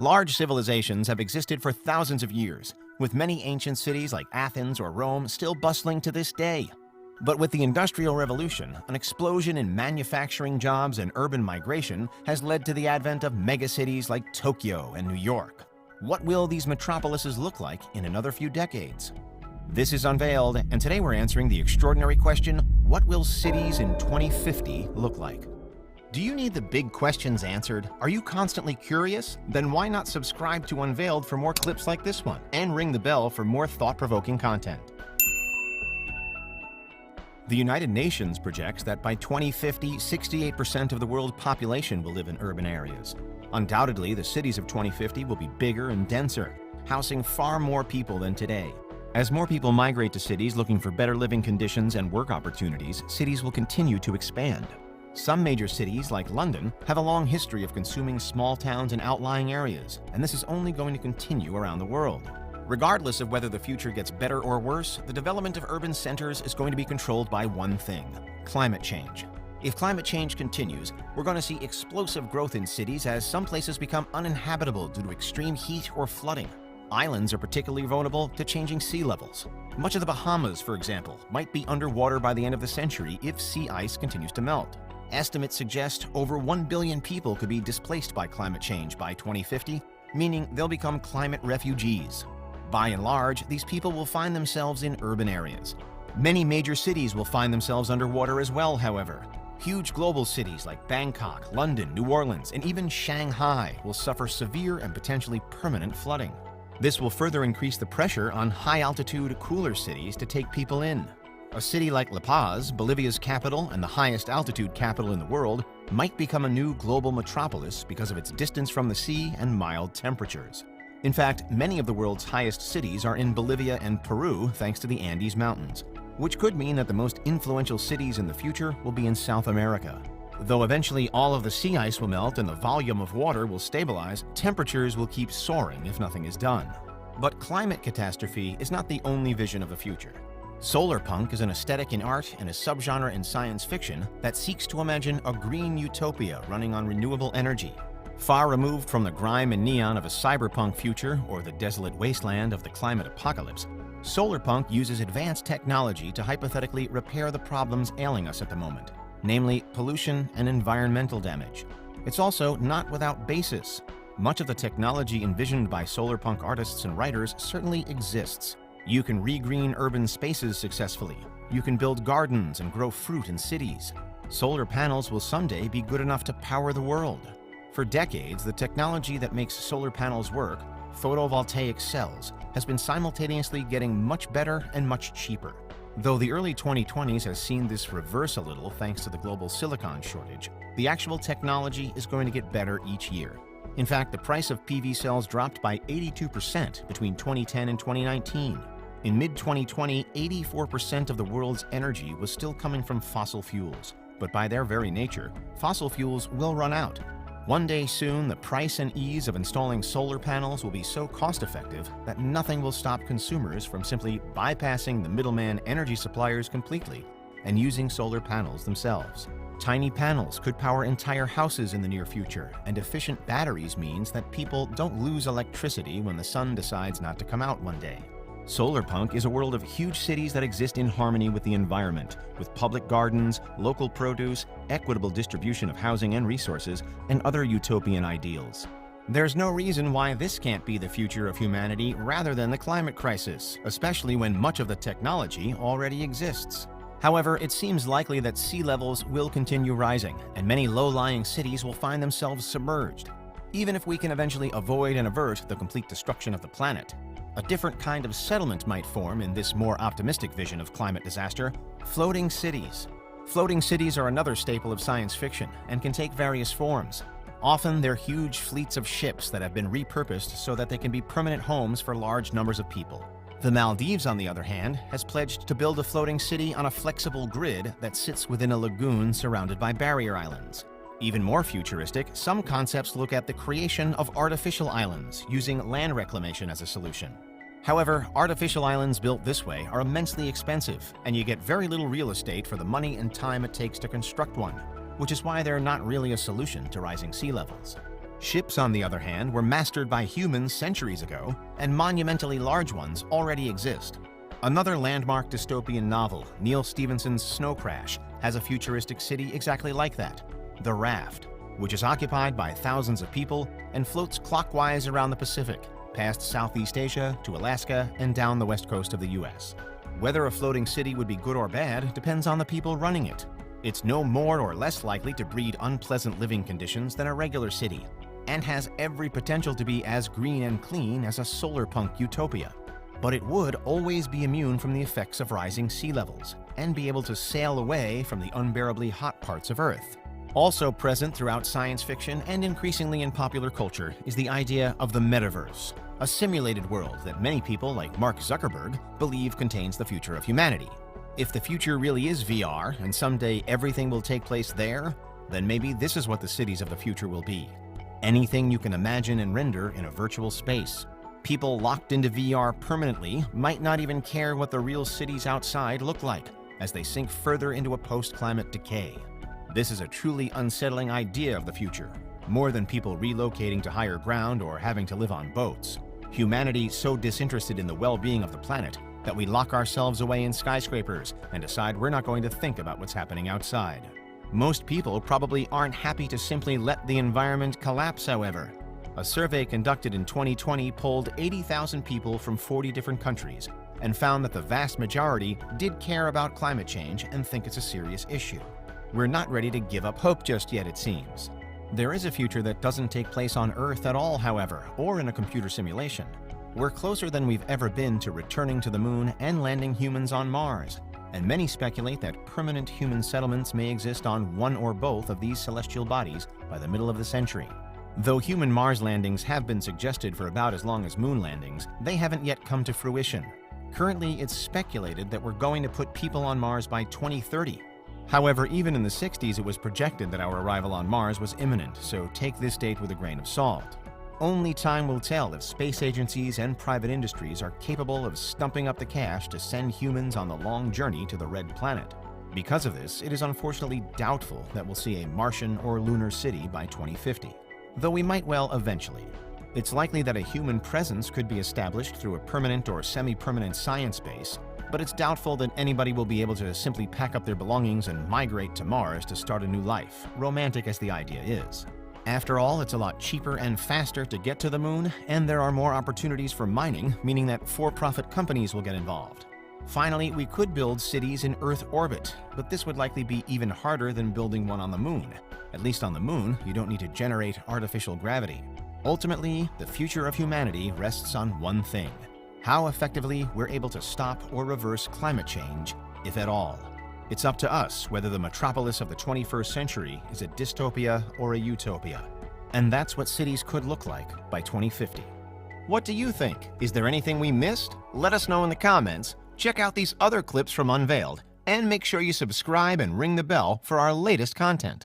Large civilizations have existed for thousands of years, with many ancient cities like Athens or Rome still bustling to this day. But with the Industrial Revolution, an explosion in manufacturing jobs and urban migration has led to the advent of megacities like Tokyo and New York. What will these metropolises look like in another few decades? This is Unveiled, and today we're answering the extraordinary question, what will cities in 2050 look like? Do you need the big questions answered? Are you constantly curious? Then why not subscribe to Unveiled for more clips like this one, and ring the bell for more thought-provoking content. The United Nations projects that by 2050, 68% of the world's population will live in urban areas. Undoubtedly, the cities of 2050 will be bigger and denser, housing far more people than today. As more people migrate to cities looking for better living conditions and work opportunities, cities will continue to expand. Some major cities, like London, have a long history of consuming small towns and outlying areas, and this is only going to continue around the world. Regardless of whether the future gets better or worse, the development of urban centers is going to be controlled by one thing: climate change. If climate change continues, we're going to see explosive growth in cities as some places become uninhabitable due to extreme heat or flooding. Islands are particularly vulnerable to changing sea levels. Much of the Bahamas, for example, might be underwater by the end of the century if sea ice continues to melt. Estimates suggest over 1 billion people could be displaced by climate change by 2050, meaning they'll become climate refugees. By and large, these people will find themselves in urban areas. Many major cities will find themselves underwater as well, however. Huge global cities like Bangkok, London, New Orleans, and even Shanghai will suffer severe and potentially permanent flooding. This will further increase the pressure on high-altitude, cooler cities to take people in. A city like La Paz, Bolivia's capital and the highest altitude capital in the world, might become a new global metropolis because of its distance from the sea and mild temperatures. In fact, many of the world's highest cities are in Bolivia and Peru thanks to the Andes Mountains, which could mean that the most influential cities in the future will be in South America. Though eventually all of the sea ice will melt and the volume of water will stabilize, temperatures will keep soaring if nothing is done. But climate catastrophe is not the only vision of the future. Solar punk is an aesthetic in art and a subgenre in science fiction that seeks to imagine a green utopia running on renewable energy. Far removed from the grime and neon of a cyberpunk future or the desolate wasteland of the climate apocalypse, solar punk uses advanced technology to hypothetically repair the problems ailing us at the moment, namely pollution and environmental damage. It's also not without basis. Much of the technology envisioned by solar punk artists and writers certainly exists. You can regreen urban spaces successfully. You can build gardens and grow fruit in cities. Solar panels will someday be good enough to power the world. For decades, the technology that makes solar panels work, photovoltaic cells, has been simultaneously getting much better and much cheaper. Though the early 2020s has seen this reverse a little thanks to the global silicon shortage, the actual technology is going to get better each year. In fact, the price of PV cells dropped by 82% between 2010 and 2019. In mid-2020, 84% of the world's energy was still coming from fossil fuels. But by their very nature, fossil fuels will run out. One day soon, the price and ease of installing solar panels will be so cost-effective that nothing will stop consumers from simply bypassing the middleman energy suppliers completely and using solar panels themselves. Tiny panels could power entire houses in the near future, and efficient batteries means that people don't lose electricity when the sun decides not to come out one day. Solarpunk is a world of huge cities that exist in harmony with the environment, with public gardens, local produce, equitable distribution of housing and resources, and other utopian ideals. There's no reason why this can't be the future of humanity rather than the climate crisis, especially when much of the technology already exists. However, it seems likely that sea levels will continue rising, and many low-lying cities will find themselves submerged. Even if we can eventually avoid and avert the complete destruction of the planet, a different kind of settlement might form in this more optimistic vision of climate disaster: floating cities. Floating cities are another staple of science fiction and can take various forms. Often they're huge fleets of ships that have been repurposed so that they can be permanent homes for large numbers of people. The Maldives, on the other hand, has pledged to build a floating city on a flexible grid that sits within a lagoon surrounded by barrier islands. Even more futuristic, some concepts look at the creation of artificial islands, using land reclamation as a solution. However, artificial islands built this way are immensely expensive, and you get very little real estate for the money and time it takes to construct one, which is why they're not really a solution to rising sea levels. Ships, on the other hand, were mastered by humans centuries ago, and monumentally large ones already exist. Another landmark dystopian novel, Neil Stephenson's Snow Crash, has a futuristic city exactly like that, the Raft, which is occupied by thousands of people and floats clockwise around the Pacific, past Southeast Asia to Alaska and down the west coast of the US. Whether a floating city would be good or bad depends on the people running it. It's no more or less likely to breed unpleasant living conditions than a regular city, and has every potential to be as green and clean as a solar-punk utopia. But it would always be immune from the effects of rising sea levels, and be able to sail away from the unbearably hot parts of Earth. Also present throughout science fiction and increasingly in popular culture is the idea of the metaverse, a simulated world that many people like Mark Zuckerberg believe contains the future of humanity. If the future really is VR and someday everything will take place there, then maybe this is what the cities of the future will be. Anything you can imagine and render in a virtual space. People locked into VR permanently might not even care what the real cities outside look like, as they sink further into a post-climate decay. This is a truly unsettling idea of the future, more than people relocating to higher ground or having to live on boats. Humanity so disinterested in the well-being of the planet that we lock ourselves away in skyscrapers and decide we're not going to think about what's happening outside. Most people probably aren't happy to simply let the environment collapse, however. A survey conducted in 2020 polled 80,000 people from 40 different countries and found that the vast majority did care about climate change and think it's a serious issue. We're not ready to give up hope just yet, it seems. There is a future that doesn't take place on Earth at all, however, or in a computer simulation. We're closer than we've ever been to returning to the moon and landing humans on Mars, and many speculate that permanent human settlements may exist on one or both of these celestial bodies by the middle of the century. Though human Mars landings have been suggested for about as long as moon landings, they haven't yet come to fruition. Currently, it's speculated that we're going to put people on Mars by 2030. However, even in the 60s, it was projected that our arrival on Mars was imminent, so take this date with a grain of salt. Only time will tell if space agencies and private industries are capable of stumping up the cash to send humans on the long journey to the red planet. Because of this, it is unfortunately doubtful that we'll see a Martian or lunar city by 2050, though we might well eventually. It's likely that a human presence could be established through a permanent or semi-permanent science base, but it's doubtful that anybody will be able to simply pack up their belongings and migrate to Mars to start a new life, romantic as the idea is. After all, it's a lot cheaper and faster to get to the moon, and there are more opportunities for mining, meaning that for-profit companies will get involved. Finally, we could build cities in Earth orbit, but this would likely be even harder than building one on the moon. At least on the moon, you don't need to generate artificial gravity. Ultimately, the future of humanity rests on one thing: how effectively we're able to stop or reverse climate change, if at all. It's up to us whether the metropolis of the 21st century is a dystopia or a utopia. And that's what cities could look like by 2050. What do you think? Is there anything we missed? Let us know in the comments. Check out these other clips from Unveiled, and make sure you subscribe and ring the bell for our latest content.